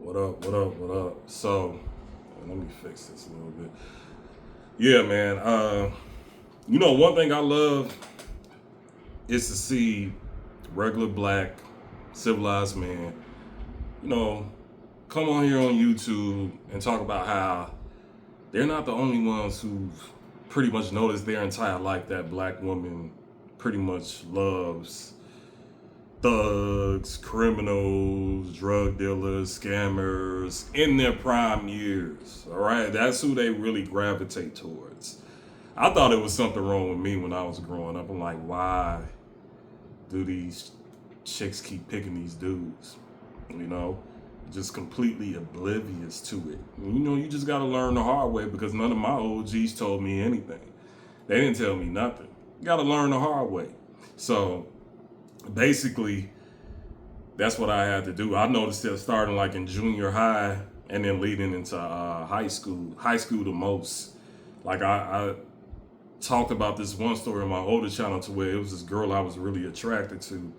What up? What up? What up? So, let me fix this a little bit. Yeah, man. One thing I love is to see regular black civilized men, you know, come on here on YouTube and talk about how they're not the only ones who've pretty much noticed their entire life that black woman pretty much loves thugs, criminals, drug dealers, scammers in their prime years. All right, that's who they really gravitate towards. I thought it was something wrong with me when I was growing up. I'm like, why do these chicks keep picking these dudes? You know, just completely oblivious to it. You just got to learn the hard way because none of my OGs told me anything. They didn't tell me nothing. You got to learn the hard way. So basically, that's what I had to do. I noticed it starting like in junior high and then leading into high school. High school the most. Like I talked about this one story on my older channel to where it was this girl I was really attracted to.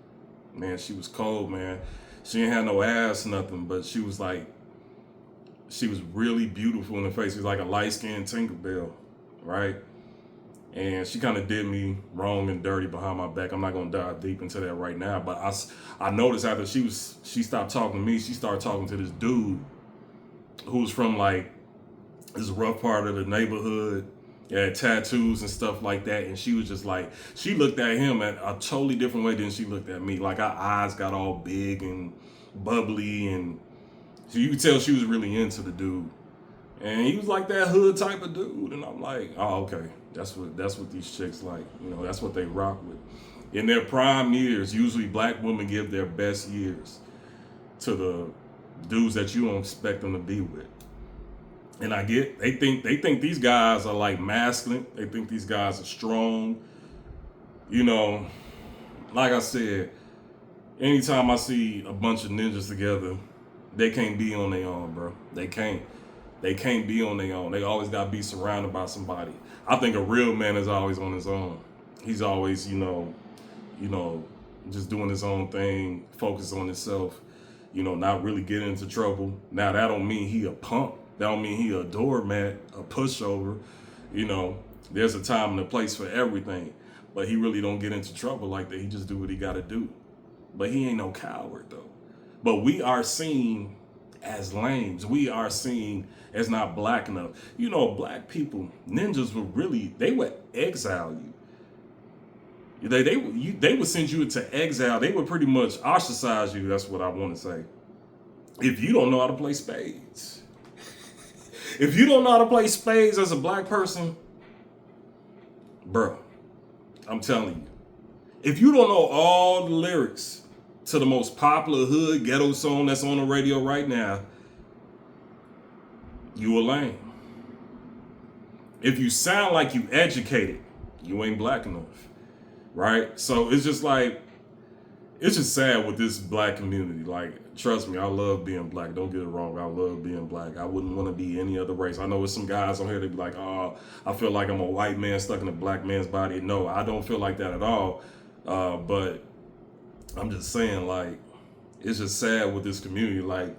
Man, she was cold, man. She didn't have no ass, nothing, but she was really beautiful in the face. She was like a light-skinned Tinkerbell, right? And she kind of did me wrong and dirty behind my back. I'm not gonna dive deep into that right now, but I noticed after she stopped talking to me, she started talking to this dude who was from like this rough part of the neighborhood. He had tattoos and stuff like that, and she was just like, she looked at him at a totally different way than she looked at me. Like her eyes got all big and bubbly, and so you could tell she was really into the dude. And he was like that hood type of dude, and I'm like, oh, okay, that's what these chicks like. That's what they rock with. In their prime years, usually black women give their best years to the dudes that you don't expect them to be with. And they think these guys are like masculine. They think these guys are strong. You know, like I said, anytime I see a bunch of ninjas together, they can't be on their own, bro. They can't. They can't be on their own. They always got to be surrounded by somebody. I think a real man is always on his own. He's always, just doing his own thing, focused on himself, not really getting into trouble. Now, that don't mean he a punk. That don't mean he a doormat, a pushover. There's a time and a place for everything. But he really don't get into trouble like that. He just do what he got to do. But he ain't no coward, though. But we are seen as lames. We are seen as not black enough. Black people, ninjas they would exile you. They would send you into exile. They would pretty much ostracize you. That's what I want to say. If you don't know how to play spades. If you don't know how to play spades as a black person, bro, I'm telling you. If you don't know all the lyrics to the most popular hood ghetto song that's on the radio right now, you a lame. If you sound like you educated, you ain't black enough, right? So it's just sad with this black community. Like, trust me, I love being black. Don't get it wrong. I love being black. I wouldn't want to be any other race. I know there's some guys on here that be like, oh, I feel like I'm a white man stuck in a black man's body. No, I don't feel like that at all. But I'm just saying, like, it's just sad with this community. Like,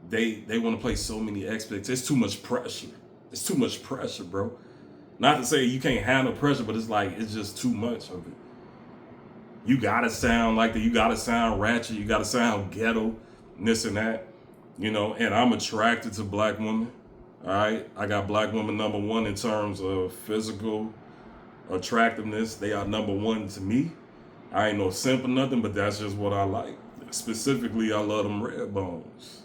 they want to place so many expectations. It's too much pressure. It's too much pressure, bro. Not to say you can't handle pressure, but it's just too much of it. You gotta sound like that. You gotta sound ratchet. You gotta sound ghetto, and this and that. And I'm attracted to black women. All right, I got black women number one in terms of physical attractiveness. They are number one to me. I ain't no simp or nothing, but that's just what I like. Specifically, I love them red bones.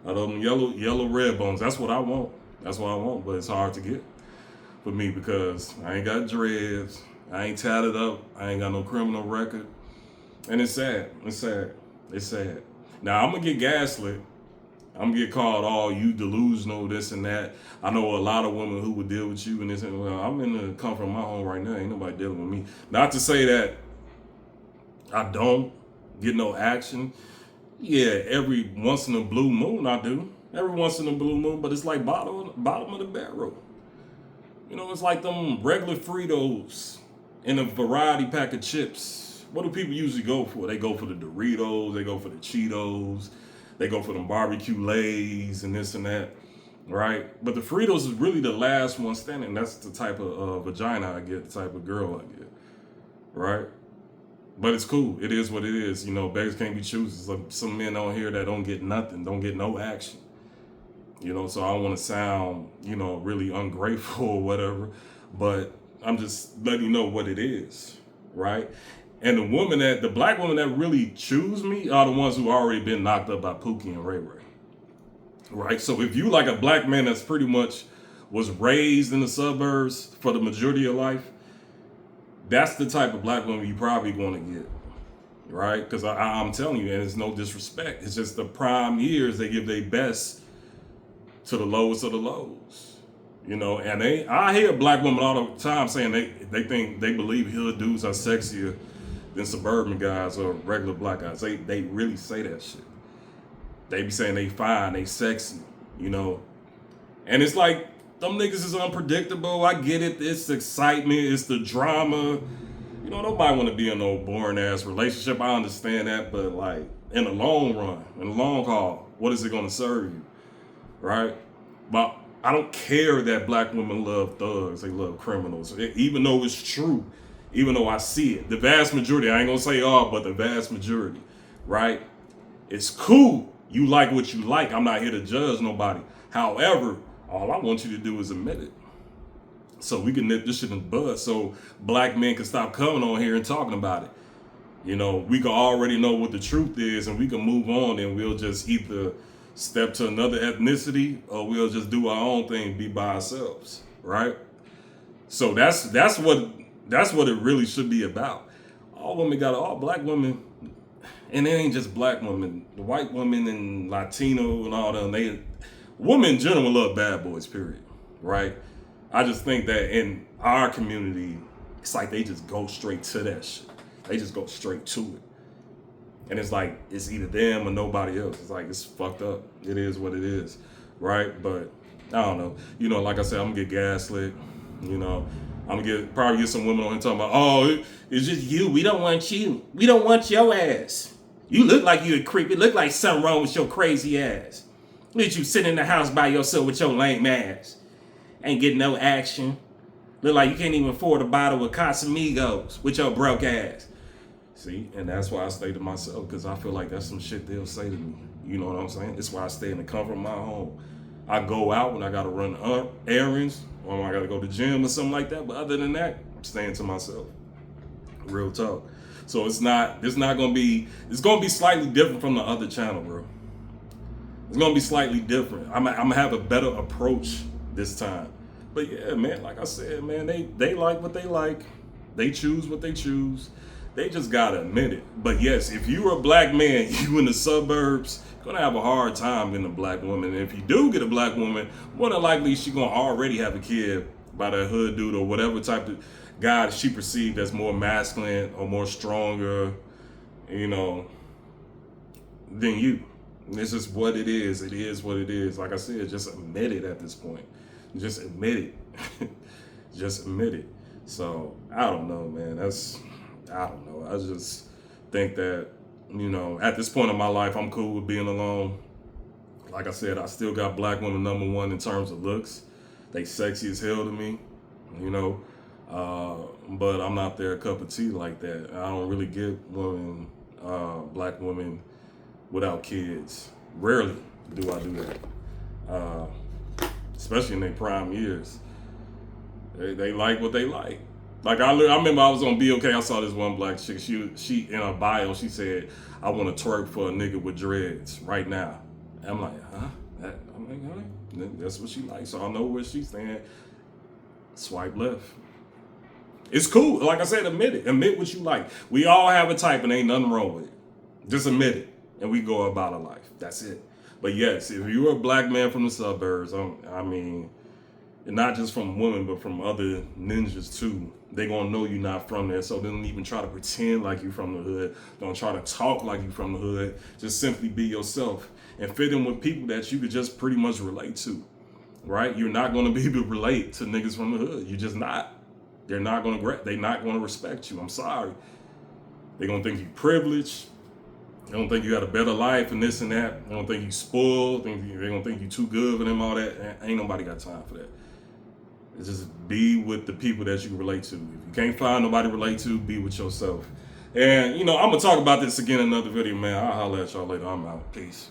I love them yellow red bones. That's what I want. That's what I want, but it's hard to get for me because I ain't got dreads. I ain't tatted up. I ain't got no criminal record. And it's sad. It's sad. It's sad. Now, I'm going to get gaslit. I'm going to get called, oh, you delusional, this and that. I know a lot of women who would deal with you and this and well, I'm in the comfort of my home right now. Ain't nobody dealing with me. Not to say that I don't get no action. Yeah, every once in a blue moon I do. Every once in a blue moon, but it's like bottom of the barrel. It's like them regular Fritos in a variety pack of chips. What do people usually go for? They go for the Doritos, they go for the Cheetos, They go for them barbecue lays and this and that, right? But the Fritos is really the last one standing. That's the type of vagina I get, the type of girl I get, right? But it's cool. It is what it is. You know, beggars can't be choosers. Like some men on here that don't get nothing, don't get no action. You know, so I don't want to sound, you know, really ungrateful or whatever, but I'm just letting you know what it is, right? And the black women that really choose me are the ones who already been knocked up by Pookie and Ray Ray, right? So if you like a black man that's pretty much was raised in the suburbs for the majority of life, that's the type of black woman you probably going to get, right? Because I'm telling you, and it's no disrespect. It's just the prime years they give their best to the lowest of the lows, you know. And I hear black women all the time saying they believe hood dudes are sexier than suburban guys or regular black guys. They really say that shit. They be saying they fine, they sexy, you know. And it's like, them niggas is unpredictable. I get it. It's the excitement. It's the drama. You know, nobody want to be in no boring ass relationship. I understand that, but like in the long run, in the long haul, what is it going to serve you? Right? But I don't care that black women love thugs, they love criminals. Even though it's true, even though I see it. The vast majority, I ain't gonna say all, but the vast majority, right? It's cool. You like what you like. I'm not here to judge nobody. However, all I want you to do is admit it. So we can nip this shit in the bud so black men can stop coming on here and talking about it. You know, we can already know what the truth is and we can move on and we'll just either step to another ethnicity or we'll just do our own thing, be by ourselves, right? So that's what it really should be about. All black women, and it ain't just black women, the white women and Latino and all them, women in general love bad boys, period, right? I just think that in our community, it's like they just go straight to that shit. They just go straight to it. And it's like, it's either them or nobody else. It's like, it's fucked up. It is what it is, right? But I don't know. You know, like I said, I'm gonna get gaslit. You know, I'm gonna probably get some women on here talking about, oh, it's just you. We don't want you. We don't want your ass. You look like you a creep. It look like something wrong with your crazy ass. Look at you sitting in the house by yourself with your lame ass. Ain't getting no action. Look like you can't even afford a bottle of Casamigos with your broke ass. See, and that's why I stay to myself, because I feel like that's some shit they'll say to me. You know what I'm saying? That's why I stay in the comfort of my home. I go out when I gotta run errands or when I gotta go to the gym or something like that. But other than that, I'm staying to myself. Real talk. So it's gonna be slightly different from the other channel, bro. It's gonna be slightly different. I'm gonna have a better approach this time. But yeah, man, like I said, man, they like what they like. They choose what they choose. They just gotta admit it. But yes, if you're a black man, you in the suburbs, you're gonna have a hard time getting a black woman. And if you do get a black woman, more than likely she's gonna already have a kid by that hood dude or whatever type of guy that she perceived as more masculine or more stronger, you know, than you. This is what it is. It is what it is. Like I said, just admit it at this point. Just admit it. Just admit it. So I don't know, man. I don't know. I just think that, you know, at this point in my life, I'm cool with being alone. Like I said, I still got black women number one in terms of looks. They sexy as hell to me, you know. But I'm not their cup of tea like that. I don't really get women, black women without kids. Rarely do I do that. Especially in their prime years. They like what they like. Like I remember I was on BOK, I saw this one black chick. She in her bio, she said, "I want to twerk for a nigga with dreads right now." And I'm like, huh? I'm like, huh? That's what she likes. So I know where she's staying. Swipe left. It's cool. Like I said, admit it. Admit what you like. We all have a type and ain't nothing wrong with it. Just admit it. And we go about our life. That's it. But yes, if you're a black man from the suburbs, I mean, and not just from women, but from other ninjas too, they gonna know you're not from there. So they don't even try to pretend like you from the hood. Don't try to talk like you from the hood. Just simply be yourself and fit in with people that you could just pretty much relate to, right? You're not gonna be able to relate to niggas from the hood. You're just not. They're not gonna respect you. I'm sorry. They're gonna think you privileged. They don't think you got a better life and this and that. They don't think you spoiled. They don't think you too good for them, all that. Ain't nobody got time for that. It's just be with the people that you can relate to. If you can't find nobody to relate to, be with yourself. And, I'm going to talk about this again in another video, man. I'll holler at y'all later. I'm out. Peace.